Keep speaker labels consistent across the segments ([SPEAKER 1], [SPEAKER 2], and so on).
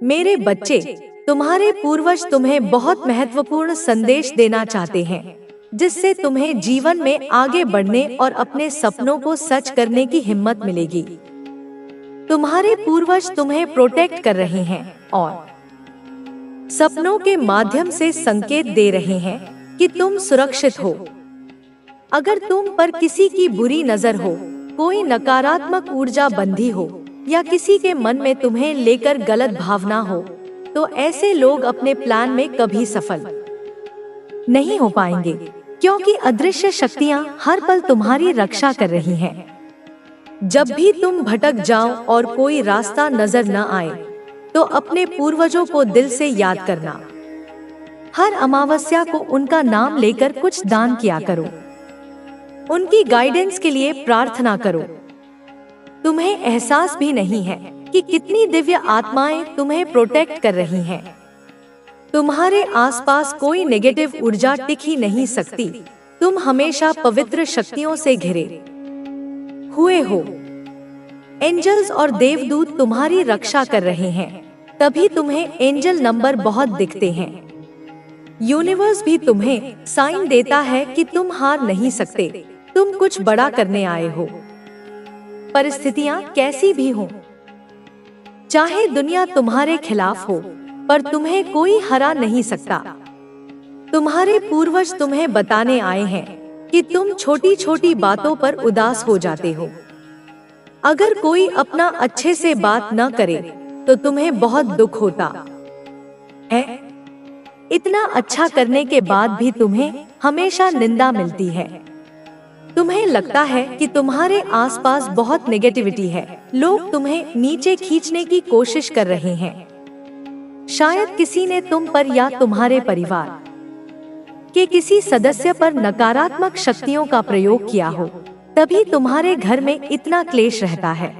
[SPEAKER 1] मेरे बच्चे, तुम्हारे पूर्वज तुम्हें बहुत महत्वपूर्ण संदेश देना चाहते हैं, जिससे तुम्हें जीवन में आगे बढ़ने और अपने सपनों को सच करने की हिम्मत मिलेगी। तुम्हारे पूर्वज तुम्हें प्रोटेक्ट कर रहे हैं और सपनों के माध्यम से संकेत दे रहे हैं कि तुम सुरक्षित हो। अगर तुम पर किसी की बुरी नजर हो, कोई नकारात्मक ऊर्जा बंधी हो या किसी के मन में तुम्हें लेकर गलत भावना हो, तो ऐसे लोग अपने प्लान में कभी सफल नहीं हो पाएंगे, क्योंकि अदृश्य शक्तियां हर पल तुम्हारी रक्षा कर रही हैं। जब भी तुम भटक जाओ और कोई रास्ता नजर न आए, तो अपने पूर्वजों को दिल से याद करना। हर अमावस्या को उनका नाम लेकर कुछ दान किया करो। उनकी गाइडेंस के लिए प्रार्थना करो। तुम्हें एहसास भी नहीं है कि कितनी दिव्य आत्माएं तुम्हें प्रोटेक्ट कर रही हैं। तुम्हारे आसपास कोई नेगेटिव ऊर्जा टिक ही नहीं सकती। तुम हमेशा पवित्र शक्तियों से घिरे हुए हो। एंजल्स और देवदूत तुम्हारी रक्षा कर रहे हैं, तभी तुम्हें एंजल नंबर बहुत दिखते हैं। यूनिवर्स भी तुम्हें साइन देता है कि तुम हार नहीं सकते, तुम कुछ बड़ा करने आए हो। परिस्थितियां कैसी भी हों, चाहे दुनिया तुम्हारे खिलाफ हो, पर तुम्हें कोई हरा नहीं सकता। तुम्हारे पूर्वज तुम्हें बताने आए हैं कि तुम छोटी छोटी बातों पर उदास हो जाते हो। अगर कोई अपना अच्छे से बात न करे, तो तुम्हें बहुत दुख होता है। इतना अच्छा करने के बाद भी तुम्हें हमेशा निंदा मिलती है। तुम्हें लगता है कि तुम्हारे आसपास बहुत नेगेटिविटी है, लोग तुम्हें नीचे खींचने की कोशिश कर रहे हैं। शायद किसी ने तुम पर या तुम्हारे परिवार के किसी सदस्य पर नकारात्मक शक्तियों का प्रयोग किया हो, तभी तुम्हारे घर में इतना क्लेश रहता है।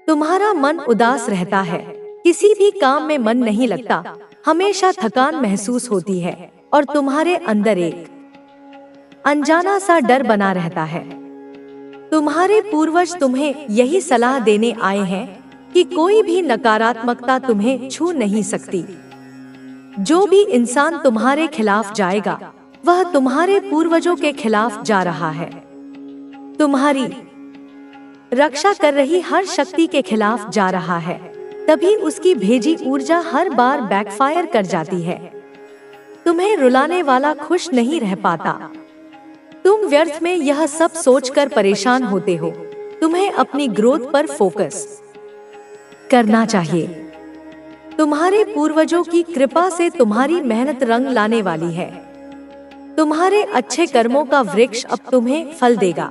[SPEAKER 1] तुम्हारा मन उदास रहता है, किसी भी काम में मन नहीं लगता, हमेशा थकान महसूस होती है और तुम्हारे अंदर एक अनजाना सा डर बना रहता है। तुम्हारे पूर्वज तुम्हें यही सलाह देने आए हैं कि कोई भी नकारात्मकता तुम्हें छू नहीं सकती। जो भी इंसान तुम्हारे खिलाफ जाएगा, वह तुम्हारे पूर्वजों के खिलाफ जा रहा है। तुम्हारी रक्षा कर रही हर शक्ति के खिलाफ जा रहा है, तभी उसकी भेजी ऊर्जा हर बार बैकफायर कर जाती है। तुम्हें रुलाने वाला खुश नहीं रह पाता। तुम व्यर्थ में यह सब सोचकर परेशान होते हो। तुम्हें अपनी ग्रोथ पर फोकस करना चाहिए। तुम्हारे पूर्वजों की कृपा से तुम्हारी मेहनत रंग लाने वाली है। तुम्हारे अच्छे कर्मों का वृक्ष अब तुम्हें फल देगा।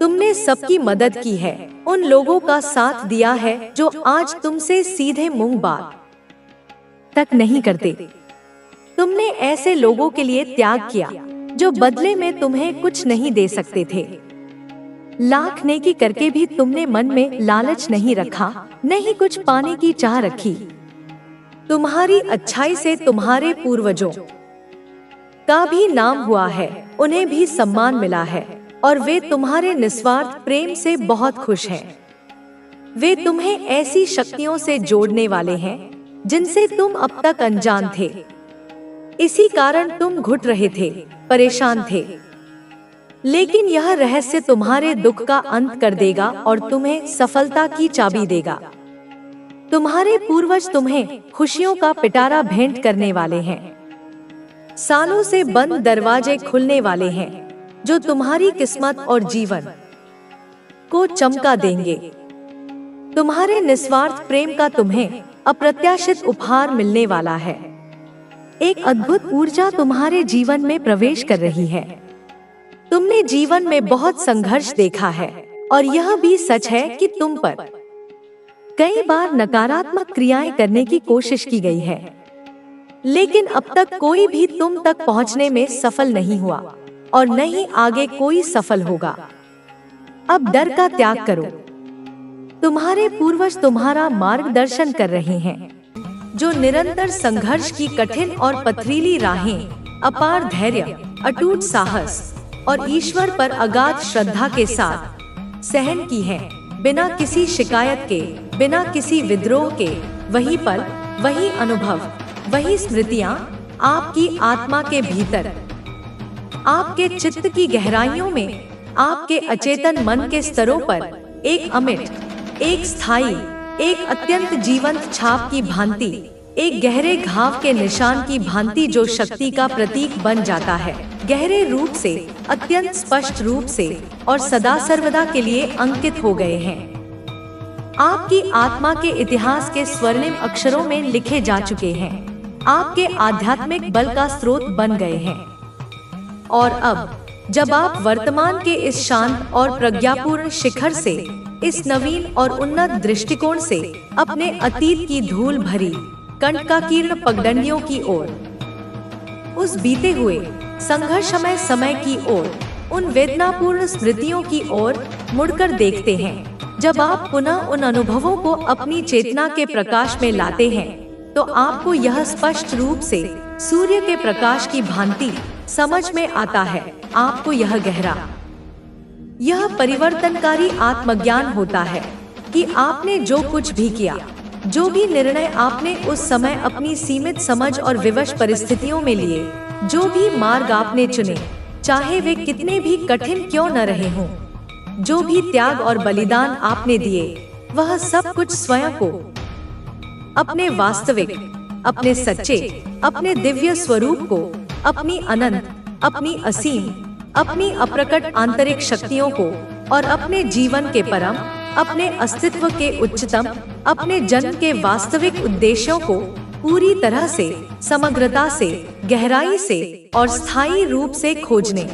[SPEAKER 1] तुमने सबकी मदद की है, उन लोगों का साथ दिया है जो आज तुमसे सीधे मुंह बात तक नहीं करते। तुमने ऐसे लोगों के लिए त्याग किया जो बदले में तुम्हें कुछ नहीं दे सकते थे। लाख नेकी करके भी तुमने मन में लालच नहीं रखा, नहीं कुछ पाने की चाह रखी। तुम्हारी अच्छाई से तुम्हारे पूर्वजों का भी नाम हुआ है, उन्हें भी सम्मान मिला है और वे तुम्हारे निस्वार्थ प्रेम से बहुत खुश हैं। वे तुम्हें ऐसी शक्तियों से जोड़ने वाले हैं जिनसे तुम अब तक अनजान थे। इसी कारण तुम घुट रहे थे, परेशान थे। लेकिन यह रहस्य तुम्हारे दुख का अंत कर देगा और तुम्हें सफलता की चाबी देगा। तुम्हारे पूर्वज तुम्हें खुशियों का पिटारा भेंट करने वाले हैं। सालों से बंद दरवाजे खुलने वाले हैं, जो तुम्हारी किस्मत और जीवन को चमका देंगे। तुम्हारे निस्वार्थ प्रेम का तुम्हें अप्रत्याशित उपहार मिलने वाला है। एक अद्भुत ऊर्जा तुम्हारे जीवन में प्रवेश कर रही है। तुमने जीवन में बहुत संघर्ष देखा है और यह भी सच है कि तुम पर कई बार नकारात्मक क्रियाएं करने की कोशिश की गई है, लेकिन अब तक कोई भी तुम तक पहुंचने में सफल नहीं हुआ और न ही आगे कोई सफल होगा। अब डर का त्याग करो। तुम्हारे पूर्वज तुम्हारा मार्गदर्शन कर रहे हैं, जो निरंतर संघर्ष की कठिन और पथरीली राहें, अपार धैर्य, अटूट साहस और ईश्वर पर अगाध श्रद्धा के साथ सहन की है। बिना किसी शिकायत के, बिना किसी विद्रोह के वही पल, वही अनुभव, वही स्मृतियाँ आपकी आत्मा के भीतर, आपके चित्त की गहराइयों में, आपके अचेतन मन के स्तरों पर एक अमिट, एक स्थायी, एक अत्यंत जीवंत छाप की भांति, एक गहरे घाव के निशान की भांति जो शक्ति का प्रतीक बन जाता है, गहरे रूप से, अत्यंत स्पष्ट रूप से और सदा सर्वदा के लिए अंकित हो गए हैं। आपकी आत्मा के इतिहास के स्वर्णिम अक्षरों में लिखे जा चुके हैं, आपके आध्यात्मिक बल का स्रोत बन गए हैं। और अब जब आप वर्तमान के इस शांत और प्रज्ञापूर्ण शिखर से, इस नवीन और उन्नत दृष्टिकोण से अपने अतीत की धूल भरी कंटकाकीर्ण पगडंडियों की ओर, उस बीते हुए संघर्षमय समय की ओर, उन वेदनापूर्ण स्मृतियों की ओर मुड़कर देखते हैं, जब आप पुनः उन अनुभवों को अपनी चेतना के प्रकाश में लाते हैं, तो आपको यह स्पष्ट रूप से सूर्य के प्रकाश की भांति समझ में आता है। आपको यह गहरा, यह परिवर्तनकारी आत्मज्ञान होता है कि आपने जो कुछ भी किया, जो भी निर्णय आपने उस समय अपनी सीमित समझ और विवश परिस्थितियों में लिए, जो भी मार्ग आपने चुने, चाहे वे कितने भी कठिन क्यों न रहे हों, जो भी त्याग और बलिदान आपने दिए, वह सब कुछ स्वयं को अपने वास्तविक, अपने सच्चे, अपने दिव्य स्वरूप को, अपनी अनंत, अपनी असीम, अपनी अप्रकट आंतरिक शक्तियों को और अपने जीवन के परम, अपने अस्तित्व के उच्चतम, अपने जन्म के वास्तविक उद्देश्यों को पूरी तरह से, समग्रता से, गहराई से और स्थायी रूप से खोजने,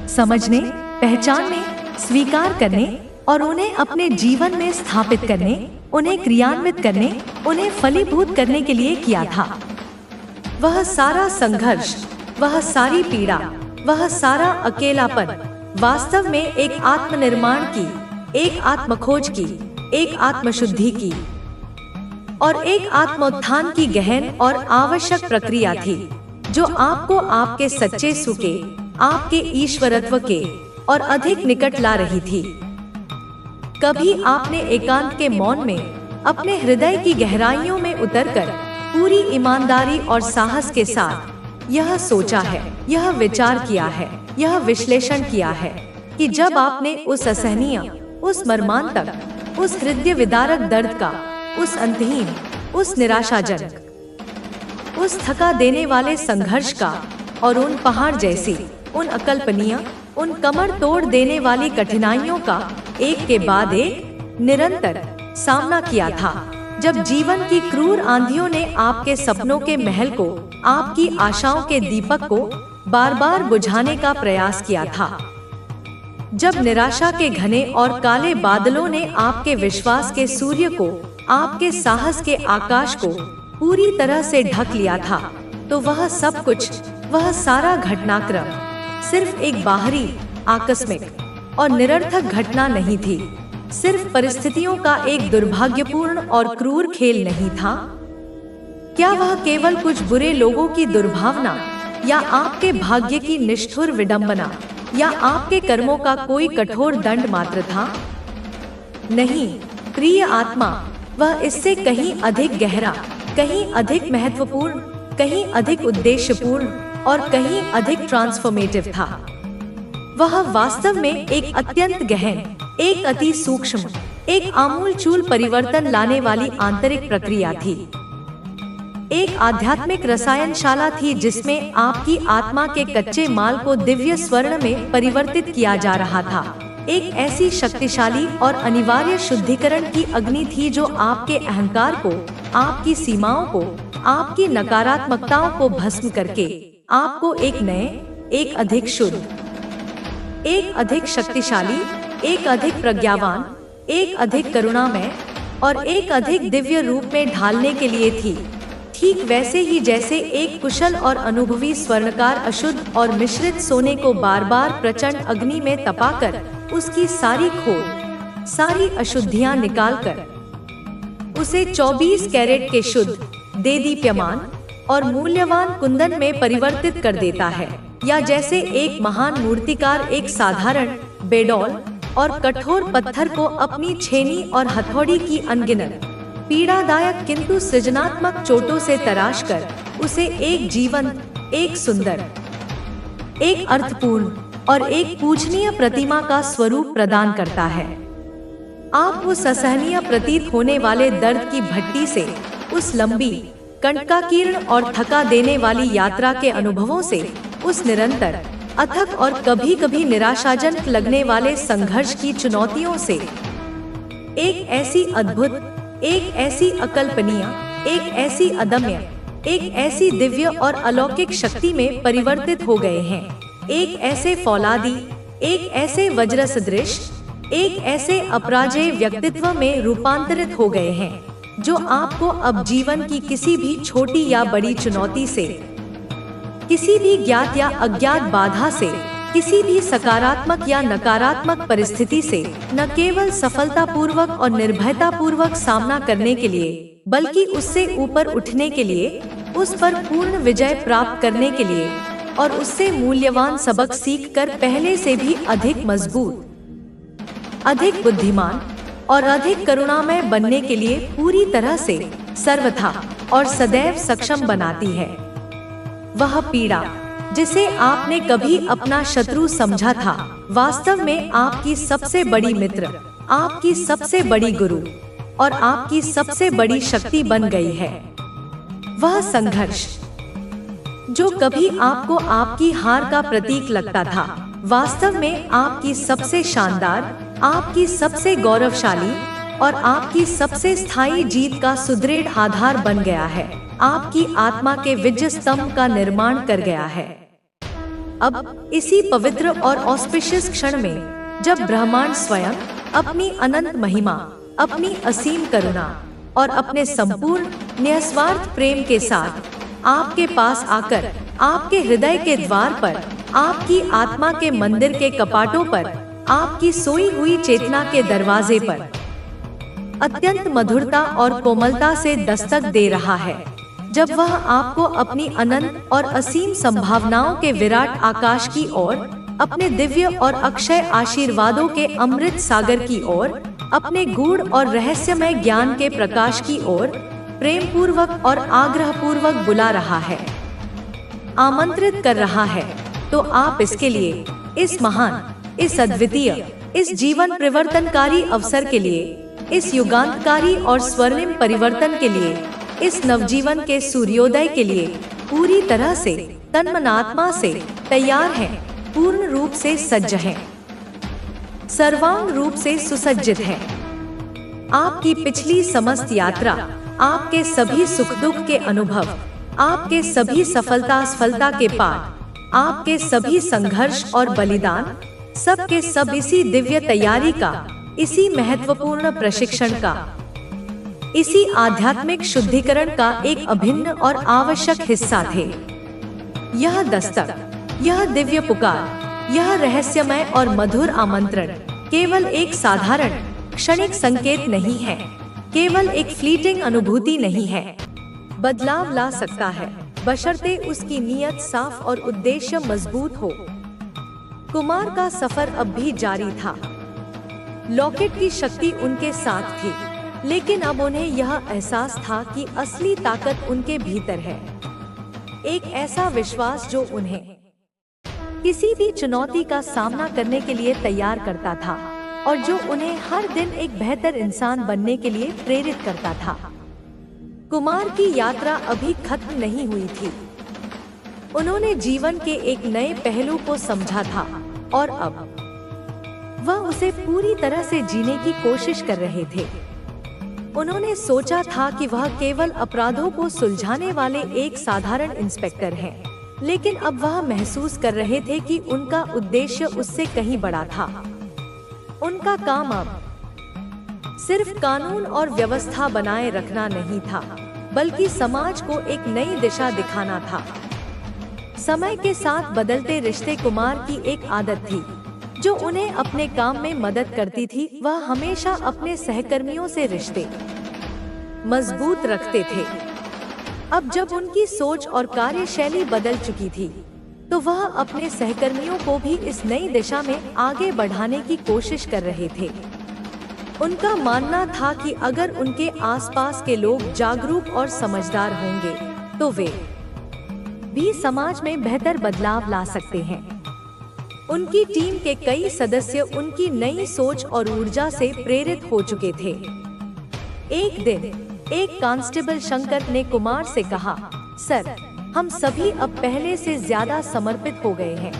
[SPEAKER 1] समझने, पहचानने, स्वीकार करने और उन्हें अपने जीवन में स्थापित करने, उन्हें क्रियान्वित करने, उन्हें फलीभूत करने के लिए किया था। वह सारा संघर्ष, वह सारी पीड़ा, वह सारा अकेलापन वास्तव में एक आत्मनिर्माण की, एक आत्मखोज की, एक आत्मशुद्धि की और एक आत्मोत्थान की गहन और आवश्यक प्रक्रिया थी, जो आपको आपके सच्चे सुखे, आपके ईश्वरत्व के और अधिक निकट ला रही थी। कभी आपने एकांत के मौन में अपने हृदय की गहराइयों में उतरकर पूरी ईमानदारी और साहस के साथ यह सोचा है, यह विचार किया है, यह विश्लेषण किया है कि जब आपने उस असहनीय, उस मर्मांतक, उस हृदय विदारक दर्द का, उस अंतहीन, उस निराशाजनक, उस थका देने वाले संघर्ष का और उन पहाड़ जैसी, उन अकल्पनीय, उन कमर तोड़ देने वाली कठिनाइयों का एक के बाद एक निरंतर सामना किया था, जब जीवन की क्रूर आंधियों ने आपके सपनों के महल को, आपकी आशाओं के दीपक को बार बार बुझाने का प्रयास किया था, जब निराशा के घने और काले बादलों ने आपके विश्वास के सूर्य को, आपके साहस के आकाश को पूरी तरह से ढक लिया था, तो वह सब कुछ, वह सारा घटनाक्रम सिर्फ एक बाहरी, आकस्मिक और निरर्थक घटना नहीं थी, सिर्फ परिस्थितियों का एक दुर्भाग्यपूर्ण और क्रूर खेल नहीं था। क्या वह केवल कुछ बुरे लोगों की दुर्भावना या आपके भाग्य की निष्ठुर विडंबना या आपके कर्मों का कोई कठोर दंड मात्र था? नहीं, प्रिय आत्मा, वह इससे कहीं अधिक गहरा, कहीं अधिक महत्वपूर्ण, कहीं अधिक उद्देश्यपूर्ण और कहीं अधिक ट्रांसफॉर्मेटिव था। वह वास्तव में एक अत्यंत गहन, एक अति सूक्ष्म, एक आमूलचूल परिवर्तन लाने वाली आंतरिक प्रक्रिया थी। एक आध्यात्मिक रसायनशाला थी जिसमें आपकी आत्मा के कच्चे माल को दिव्य स्वर्ण में परिवर्तित किया जा रहा था। एक ऐसी शक्तिशाली और अनिवार्य शुद्धिकरण की अग्नि थी जो आपके अहंकार को, आपकी सीमाओं को, आपकी नकारात्मकताओं को भस्म करके आपको एक नए, एक अधिक शुद्ध, एक अधिक शक्तिशाली, एक अधिक प्रज्ञावान, एक अधिक करुणामय और एक अधिक दिव्य रूप में ढालने के लिए थी। ठीक वैसे ही जैसे एक कुशल और अनुभवी स्वर्णकार अशुद्ध और मिश्रित सोने को बार बार प्रचंड अग्नि में तपाकर उसकी सारी खोट, सारी अशुद्धियां निकालकर उसे 24 कैरेट के शुद्ध, देदीप्यमान और मूल्यवान कुंदन में परिवर्तित कर देता है, या जैसे एक महान मूर्तिकार एक साधारण, बेडौल और कठोर पत्थर को अपनी छेनी और हथौड़ी की अनगिनत पीड़ादायक किंतु सृजनात्मक चोटों से तराश कर उसे एक जीवंत, एक सुंदर, एक अर्थपूर्ण और एक पूजनीय प्रतिमा का स्वरूप प्रदान करता है। आप उस असहनीय प्रतीत होने वाले दर्द की भट्टी से, उस लंबी, कंटकाकीर्ण और थका देने वाली यात्रा के अनुभवों से, उस निरंतर, अथक और कभी कभी निराशाजनक लगने वाले संघर्ष की चुनौतियों से एक ऐसी अद्भुत, एक ऐसी अकल्पनीय, एक ऐसी अदम्य, एक ऐसी दिव्य और अलौकिक शक्ति में परिवर्तित हो गए हैं। एक ऐसे फौलादी, एक ऐसे वज्र सदृश, एक ऐसे अपराजेय व्यक्तित्व में रूपांतरित हो गए हैं जो आपको अब जीवन की किसी भी छोटी या बड़ी चुनौती से, किसी भी ज्ञात या अज्ञात बाधा से, किसी भी सकारात्मक या नकारात्मक परिस्थिति से न केवल सफलतापूर्वक और निर्भयतापूर्वक सामना करने के लिए, बल्कि उससे ऊपर उठने के लिए, उस पर पूर्ण विजय प्राप्त करने के लिए और उससे मूल्यवान सबक सीखकर पहले से भी अधिक मजबूत, अधिक बुद्धिमान और अधिक करुणामय बनने के लिए पूरी तरह से सर्वथा और सदैव सक्षम बनाती है। वह पीड़ा जिसे आपने कभी अपना शत्रु समझा था, वास्तव में आपकी सबसे बड़ी मित्र, आपकी सबसे बड़ी गुरु और आपकी सबसे बड़ी शक्ति बन गई है। वह संघर्ष जो कभी आपको आपकी हार का प्रतीक लगता था, वास्तव में आपकी सबसे शानदार, आपकी सबसे गौरवशाली और आपकी सबसे स्थायी जीत का सुदृढ़ आधार बन गया है, आपकी आत्मा के विजय स्तंभ का निर्माण कर गया है। अब इसी पवित्र और ऑस्पिशियस क्षण में, जब ब्रह्मांड स्वयं अपनी अनंत महिमा, अपनी असीम करुणा और अपने संपूर्ण निस्वार्थ प्रेम के साथ आपके पास आकर, आपके हृदय के द्वार पर, आपकी आत्मा के मंदिर के कपाटों पर, आपकी सोई हुई चेतना के दरवाजे पर अत्यंत मधुरता और कोमलता से दस्तक दे रहा है, जब वह आपको अपनी अनंत और असीम संभावनाओं के विराट आकाश की ओर, अपने दिव्य और अक्षय आशीर्वादों के अमृत सागर की ओर, अपने गूढ़ और रहस्यमय ज्ञान के प्रकाश की ओर प्रेम पूर्वक और आग्रह पूर्वक बुला रहा है, आमंत्रित कर रहा है, तो आप इसके लिए, इस महान, इस अद्वितीय, इस जीवन परिवर्तनकारी अवसर के लिए, इस युगांतकारी और स्वर्णिम परिवर्तन के लिए, इस नवजीवन के सूर्योदय के लिए पूरी तरह से तन मन आत्मा से तैयार हैं, पूर्ण रूप से सज्ज हैं, सर्वांग रूप से सुसज्जित हैं। आपकी पिछली समस्त यात्रा, आपके सभी सुख दुख के अनुभव, आपके सभी सफलता असफलता के पाठ, आपके सभी संघर्ष और बलिदान, सब के सब इसी दिव्य तैयारी का, इसी महत्वपूर्ण प्रशिक्षण का, इसी आध्यात्मिक शुद्धिकरण का एक अभिन्न और आवश्यक हिस्सा थे। यह दस्तक, यह दिव्य पुकार, यह रहस्यमय और मधुर आमंत्रण केवल एक साधारण क्षणिक संकेत नहीं है, केवल एक फ्लीटिंग अनुभूति नहीं है, बदलाव ला सकता है, बशर्ते उसकी नीयत साफ और उद्देश्य मजबूत हो। कुमार का सफर अब भी जारी था। लॉकेट की शक्ति उनके साथ थी, लेकिन अब उन्हें यह एहसास था कि असली ताकत उनके भीतर है। एक ऐसा विश्वास जो उन्हें किसी भी चुनौती का सामना करने के लिए तैयार करता था और जो उन्हें हर दिन एक बेहतर इंसान बनने के लिए प्रेरित करता था। कुमार की यात्रा अभी खत्म नहीं हुई थी। उन्होंने जीवन के एक नए पहलू को समझा था और अब वह उसे पूरी तरह से जीने की कोशिश कर रहे थे। उन्होंने सोचा था कि वह केवल अपराधों को सुलझाने वाले एक साधारण इंस्पेक्टर हैं, लेकिन अब वह महसूस कर रहे थे कि उनका उद्देश्य उससे कहीं बड़ा था। उनका काम अब सिर्फ कानून और व्यवस्था बनाए रखना नहीं था, बल्कि समाज को एक नई दिशा दिखाना था। समय के साथ बदलते रिश्ते कुमार की एक आदत थी जो उन्हें अपने काम में मदद करती थी। वह हमेशा अपने सहकर्मियों से रिश्ते मजबूत रखते थे। अब जब उनकी सोच और कार्यशैली बदल चुकी थी, तो वह अपने सहकर्मियों को भी इस नई दिशा में आगे बढ़ाने की कोशिश कर रहे थे। उनका मानना था कि अगर उनके आसपास के लोग जागरूक और समझदार होंगे तो वे भी समाज में बेहतर बदलाव ला सकते हैं। उनकी टीम के कई सदस्य उनकी नई सोच और ऊर्जा से प्रेरित हो चुके थे। एक दिन एक कांस्टेबल शंकर ने कुमार से कहा, सर, हम सभी अब पहले से ज्यादा समर्पित हो गए हैं।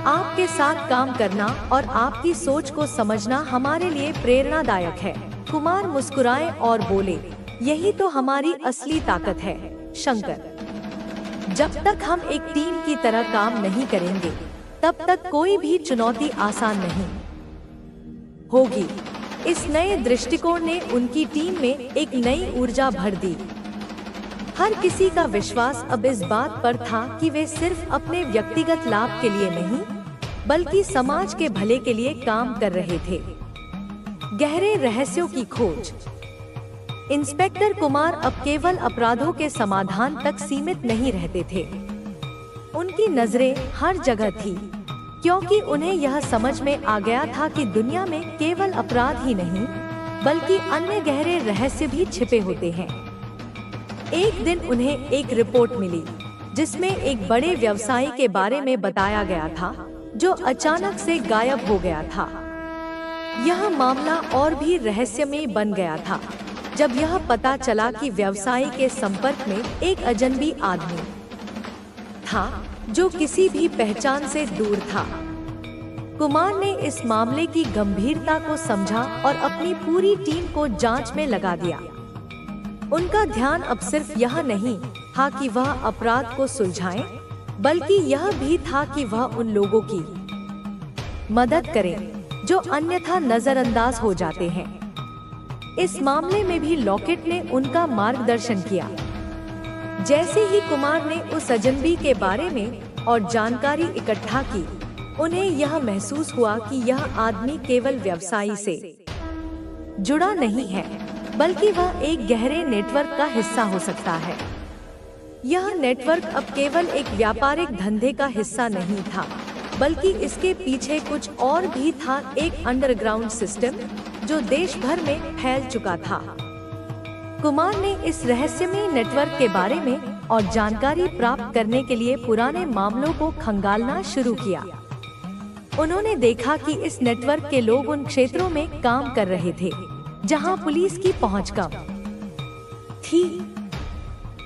[SPEAKER 1] आपके साथ काम करना और आपकी सोच को समझना हमारे लिए प्रेरणादायक है। कुमार मुस्कुराए और बोले, यही तो हमारी असली ताकत है शंकर। जब तक हम एक टीम की तरह काम नहीं करेंगे तब तक कोई भी चुनौती आसान नहीं होगी। इस नए दृष्टिकोण ने उनकी टीम में एक नई ऊर्जा भर दी। हर किसी का विश्वास अब इस बात पर था कि वे सिर्फ अपने व्यक्तिगत लाभ के लिए नहीं बल्कि समाज के भले के लिए काम कर रहे थे। गहरे रहस्यों की खोज। इंस्पेक्टर कुमार अब केवल अपराधों के समाधान तक सीमित नहीं रहते थे। उनकी नजरें हर जगह थी, क्योंकि उन्हें यह समझ में आ गया था कि दुनिया में केवल अपराध ही नहीं बल्कि अन्य गहरे रहस्य भी छिपे होते हैं। एक दिन उन्हें एक रिपोर्ट मिली जिसमें एक बड़े व्यवसायी के बारे में बताया गया था जो अचानक से गायब हो गया था। यह मामला और भी रहस्यमय बन गया था जब यह पता चला कि व्यवसायी के संपर्क में एक अजनबी आदमी था जो किसी भी पहचान से दूर था। कुमार ने इस मामले की गंभीरता को समझा और अपनी पूरी टीम को जांच में लगा दिया। उनका ध्यान अब सिर्फ यह नहीं था कि वह अपराध को सुलझाएं, बल्कि यह भी था कि वह उन लोगों की मदद करें जो अन्यथा नजरअंदाज हो जाते हैं। इस मामले में भी लॉकेट ने उनका मार्गदर्शन किया। जैसे ही कुमार ने उस अजनबी के बारे में और जानकारी इकट्ठा की, उन्हें यह महसूस हुआ कि यह आदमी केवल व्यवसायी से जुड़ा नहीं है बल्कि वह एक गहरे नेटवर्क का हिस्सा हो सकता है। यह नेटवर्क अब केवल एक व्यापारिक धंधे का हिस्सा नहीं था बल्कि इसके पीछे कुछ और भी था, एक अंडरग्राउंड सिस्टम जो देश भर में फैल चुका था। कुमार ने इस रहस्यमय नेटवर्क के बारे में और जानकारी प्राप्त करने के लिए पुराने मामलों को खंगालना शुरू किया। उन्होंने देखा कि इस नेटवर्क के लोग उन क्षेत्रों में काम कर रहे थे जहां पुलिस की पहुंच कम थी।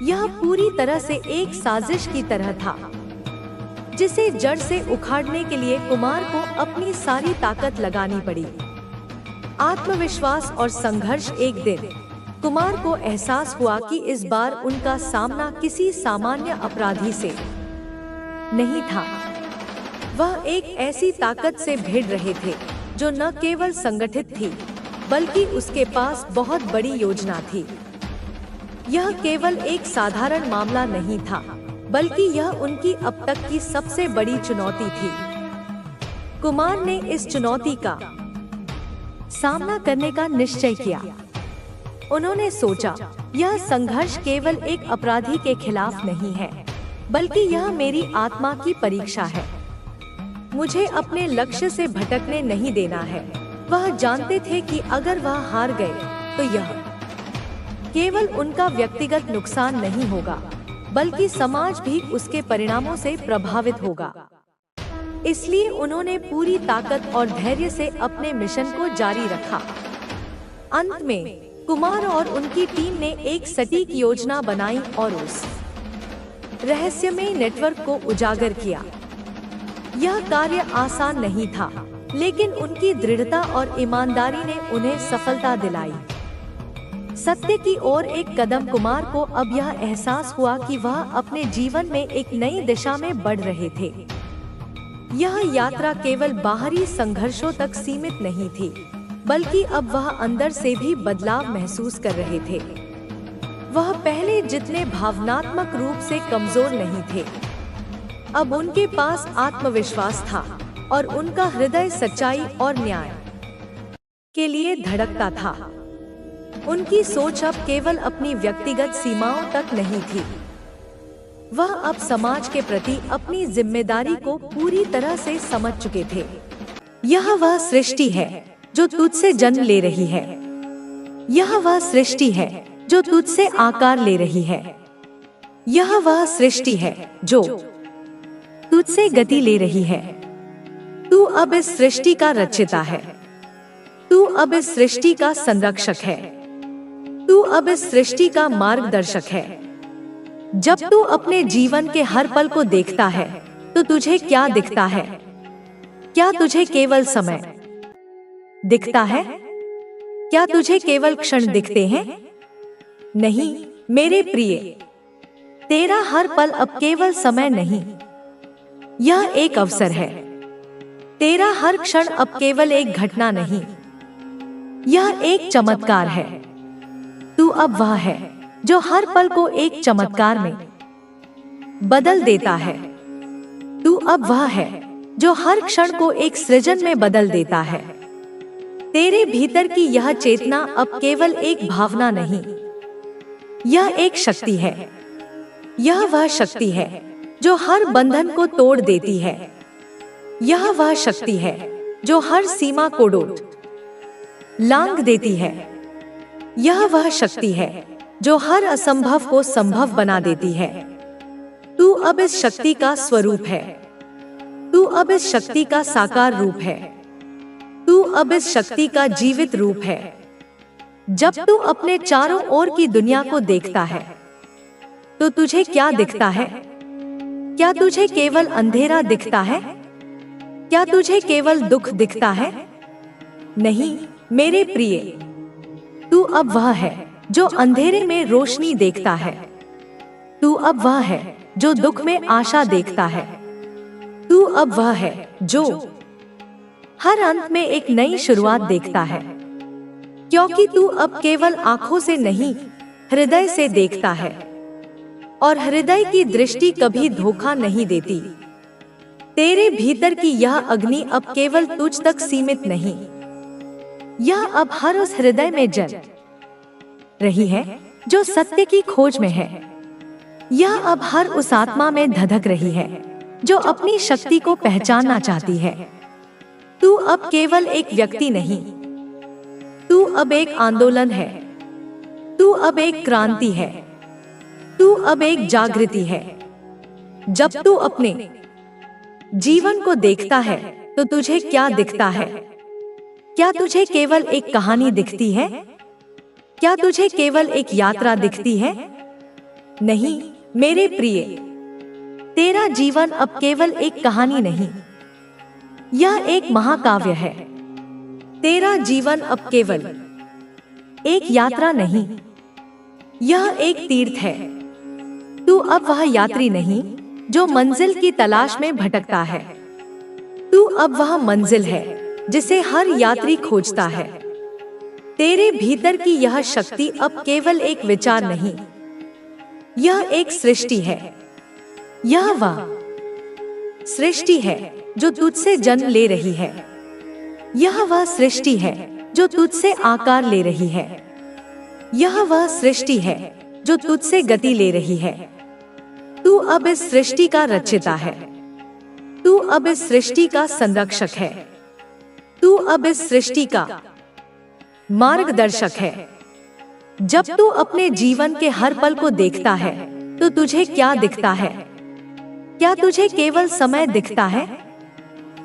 [SPEAKER 1] यह पूरी तरह से एक साजिश की तरह था जिसे जड़ से उखाड़ने के लिए कुमार को अपनी सारी ताकत लगानी पड़ी। आत्मविश्वास और संघर्ष। एक दिन कुमार को एहसास हुआ कि इस बार उनका सामना किसी सामान्य अपराधी से नहीं था। वह एक ऐसी ताकत से भिड़ रहे थे जो न केवल संगठित थी बल्कि उसके पास बहुत बड़ी योजना थी। यह केवल एक साधारण मामला नहीं था बल्कि यह उनकी अब तक की सबसे बड़ी चुनौती थी। कुमार ने इस चुनौती का सामना करने का निश्चय किया। उन्होंने सोचा, यह संघर्ष केवल एक अपराधी के खिलाफ नहीं है बल्कि यह मेरी आत्मा की परीक्षा है। मुझे अपने लक्ष्य से भटकने नहीं देना है। वह जानते थे कि अगर वह हार गए तो यह केवल उनका व्यक्तिगत नुकसान नहीं होगा बल्कि समाज भी उसके परिणामों से प्रभावित होगा। इसलिए उन्होंने पूरी ताकत और धैर्य से अपने मिशन को जारी रखा। अंत में कुमार और उनकी टीम ने एक सटीक योजना बनाई और उस रहस्यमय नेटवर्क को उजागर किया। यह कार्य आसान नहीं था, लेकिन उनकी दृढ़ता और ईमानदारी ने उन्हें सफलता दिलाई। सत्य की ओर एक कदम। कुमार को अब यह एहसास हुआ कि वह अपने जीवन में एक नई दिशा में बढ़ रहे थे। यह यात्रा केवल बाहरी संघर्षों तक सीमित नहीं थी, बल्कि अब वह अंदर से भी बदलाव महसूस कर रहे थे। वह पहले जितने भावनात्मक रूप से कमजोर नहीं थे, अब उनके पास आत्मविश्वास था और उनका हृदय सच्चाई और न्याय के लिए धड़कता था। उनकी सोच अब केवल अपनी व्यक्तिगत सीमाओं तक नहीं थी, वह अब समाज के प्रति अपनी जिम्मेदारी को पूरी तरह से समझ चुके थे। यह वह सृष्टि है जो तुझसे जन्म ले रही है। यह वह सृष्टि है जो तुझसे आकार ले रही है। यह वह सृष्टि है जो तुझसे गति ले रही है। तू अब इस सृष्टि का रचयिता है। तू अब इस सृष्टि का संरक्षक है। तू अब इस सृष्टि का मार्गदर्शक है। जब तू अपने जीवन के हर पल को देखता है तो तुझे क्या दिखता है? क्या तुझे केवल समय दिखता है? क्या तुझे केवल क्षण दिखते हैं? नहीं मेरे प्रिय, तेरा हर पल अब केवल समय नहीं, यह एक अवसर है। तेरा हर क्षण अब केवल एक घटना नहीं, यह एक चमत्कार है। तू अब वह है जो हर पल को एक चमत्कार में बदल देता है। तू अब वह है जो हर क्षण को एक सृजन में बदल देता है। तेरे भीतर की यह चेतना अब केवल एक भावना नहीं, यह एक शक्ति है। यह वह शक्ति है जो हर बंधन को तोड़ देती है। यह वह शक्ति है जो हर सीमा को लांघ देती है। यह वह शक्ति है जो हर असंभव को संभव बना देती है। तू अब इस शक्ति का स्वरूप है। तू अब इस शक्ति का साकार रूप है। तू अब इस शक्ति का जीवित रूप है। जब तू अपने चारों ओर की दुनिया को देखता है तो तुझे क्या दिखता है? क्या तुझे केवल अंधेरा दिखता है? क्या तुझे केवल दुख दिखता है? नहीं मेरे प्रिय, तू अब वह है जो अंधेरे में रोशनी देखता है। तू अब वह है जो दुख में आशा देखता है। तू अब वह है जो हर अंत में एक नई शुरुआत देखता है। क्योंकि तू अब केवल आंखों से नहीं, हृदय से देखता है। और हृदय की दृष्टि कभी धोखा नहीं देती। तेरे भीतर की यह अग्नि अब केवल तुझ तक सीमित नहीं, यह अब हर उस हृदय में जल रही है जो सत्य की खोज में है। यह अब हर उस आत्मा में धधक रही है जो अपनी शक्ति को पहचानना चाहती है। तू अब केवल एक व्यक्ति नहीं, तू अब एक आंदोलन है। तू अब एक क्रांति है। तू अब एक जागृति है। जब तू अपने जीवन को देखता है तो तुझे क्या दिखता है? क्या तुझे केवल एक कहानी दिखती है? क्या तुझे केवल एक यात्रा दिखती है? नहीं मेरे प्रिय, तेरा जीवन अब केवल एक कहानी नहीं, यह एक महाकाव्य है। तेरा जीवन अब केवल एक यात्रा नहीं, यह एक तीर्थ है। तू अब वह यात्री नहीं जो मंजिल की तलाश में भटकता है। तू अब वह मंजिल है जिसे हर यात्री खोजता है। तेरे भीतर की यह शक्ति अब केवल एक विचार नहीं, यह एक सृष्टि है। यह वह सृष्टि है जो तुझसे जन्म ले रही है। यह वह सृष्टि है जो तुझसे आकार ले रही है। यह वह सृष्टि है जो तुझसे गति ले रही है। तू अब इस सृष्टि का रचयिता है। तू अब इस सृष्टि का संरक्षक है। तू अब इस सृष्टि का मार्गदर्शक है। जब तू अपने जीवन के हर पल को देखता है तो तुझे क्या दिखता है? क्या तुझे केवल समय दिखता है?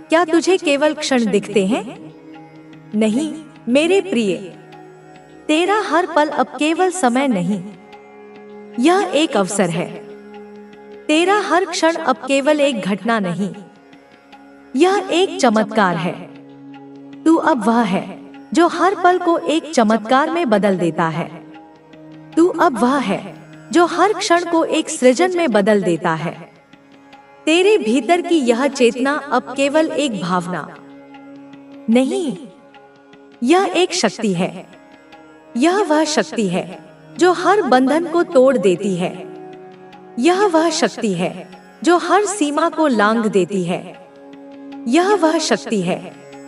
[SPEAKER 1] क्या तुझे केवल क्षण दिखते हैं? नहीं मेरे प्रिय, तेरा हर पल अब केवल समय नहीं, यह एक अवसर है। तेरा हर क्षण अब केवल एक घटना नहीं, यह एक चमत्कार है। तू अब वह है जो हर पल को एक चमत्कार में बदल देता है। तू अब वह है जो हर क्षण को एक सृजन में बदल देता है। तेरे भीतर की यह चेतना अब केवल एक भावना नहीं, यह एक शक्ति है। यह वह शक्ति है जो हर बंधन को तोड़ देती है। यह वह शक्ति है जो हर सीमा को लांघ देती है। यह वह शक्ति है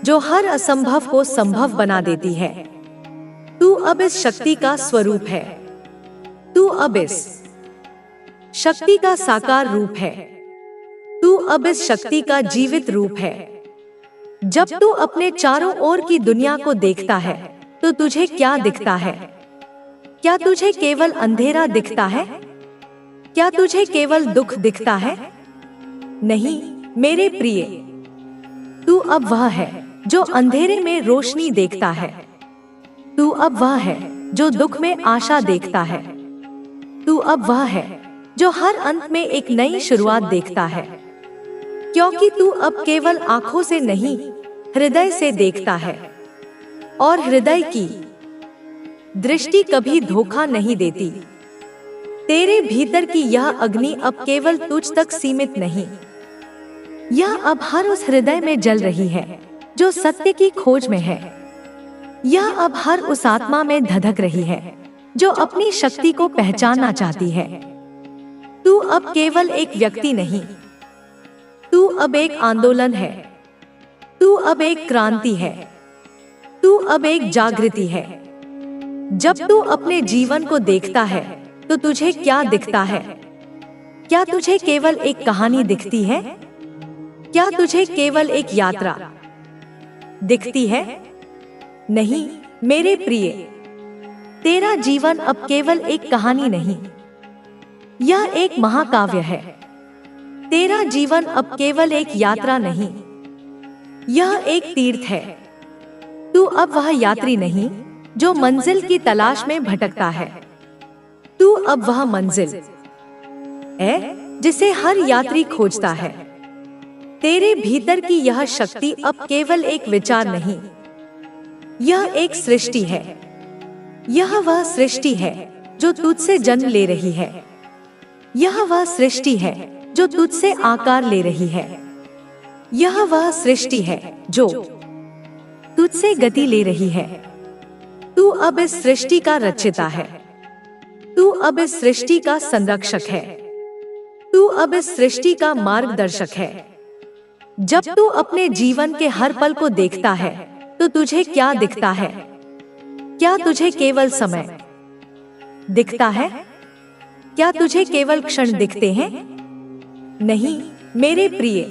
[SPEAKER 1] जो हर असंभव को संभव बना देती है। तू अब इस शक्ति का स्वरूप है। तू अब इस शक्ति का साकार रूप है। तू अब इस शक्ति का जीवित रूप है। जब तू अपने चारों ओर की दुनिया को देखता है तो तुझे क्या दिखता है? क्या तुझे केवल अंधेरा दिखता है? क्या तुझे केवल दुख दिखता है? नहीं मेरे प्रिय, तू अब वह है जो अंधेरे में रोशनी देखता है। तू अब वह है जो दुख में आशा देखता है। तू अब वह है जो हर अंत में एक नई शुरुआत देखता है, क्योंकि तू अब केवल आंखों से नहीं, हृदय से देखता है। और हृदय की दृष्टि कभी धोखा नहीं देती। तेरे भीतर की यह अग्नि अब केवल तुझ तक सीमित नहीं, यह अब हर उस हृदय में जल रही है जो सत्य की खोज में है। यह अब हर उस आत्मा में धधक रही है जो अपनी शक्ति को पहचानना चाहती है। तू अब केवल एक व्यक्ति नहीं, तू अब एक आंदोलन है। तू अब एक क्रांति है। तू अब एक जागृति है। जब तू अपने जीवन को देखता है तो तुझे क्या दिखता है? क्या तुझे केवल एक कहानी दिखती है? क्या तुझे केवल एक यात्रा दिखती है? नहीं मेरे प्रिय, तेरा जीवन अब केवल एक कहानी नहीं, यह एक महाकाव्य है। तेरा जीवन अब केवल एक यात्रा नहीं, यह एक तीर्थ है। तू अब वह यात्री नहीं जो मंजिल की तलाश में भटकता है। तू अब वह मंजिल है जिसे हर यात्री खोजता है। तेरे भीतर की यह शक्ति अब केवल एक विचार नहीं, यह एक सृष्टि है। यह वह सृष्टि है जो तुझसे जन्म ले रही है। यह वह सृष्टि है जो तुझसे आकार ले रही है। यह वह सृष्टि है जो तुझसे गति ले रही है। तू अब इस सृष्टि का रचयिता है। तू अब इस सृष्टि का संरक्षक है। तू अब इस सृष्टि का मार्गदर्शक है। जब तू अपने जीवन के हर पल को देखता है तो तुझे क्या दिखता है? क्या तुझे केवल समय दिखता है? क्या तुझे केवल क्षण दिखते हैं? नहीं मेरे प्रिय,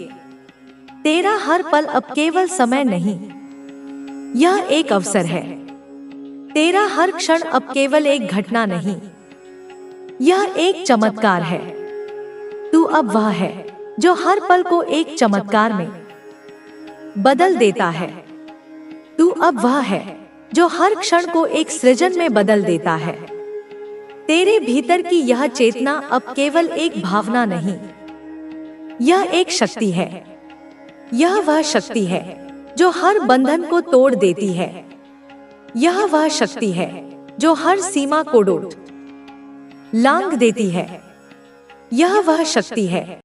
[SPEAKER 1] तेरा हर पल अब केवल समय नहीं, यह एक अवसर है। तेरा हर क्षण अब केवल एक घटना नहीं, यह एक चमत्कार है। तू अब वह है जो हर पल को एक चमत्कार में बदल देता है। तू अब वह है जो हर क्षण को एक सृजन में बदल देता है। तेरे भीतर की यह चेतना अब केवल एक भावना नहीं, यह एक शक्ति है। यह वह शक्ति है जो हर बंधन को तोड़ देती है। यह वह शक्ति है जो हर सीमा को लांघ देती है। यह वह शक्ति है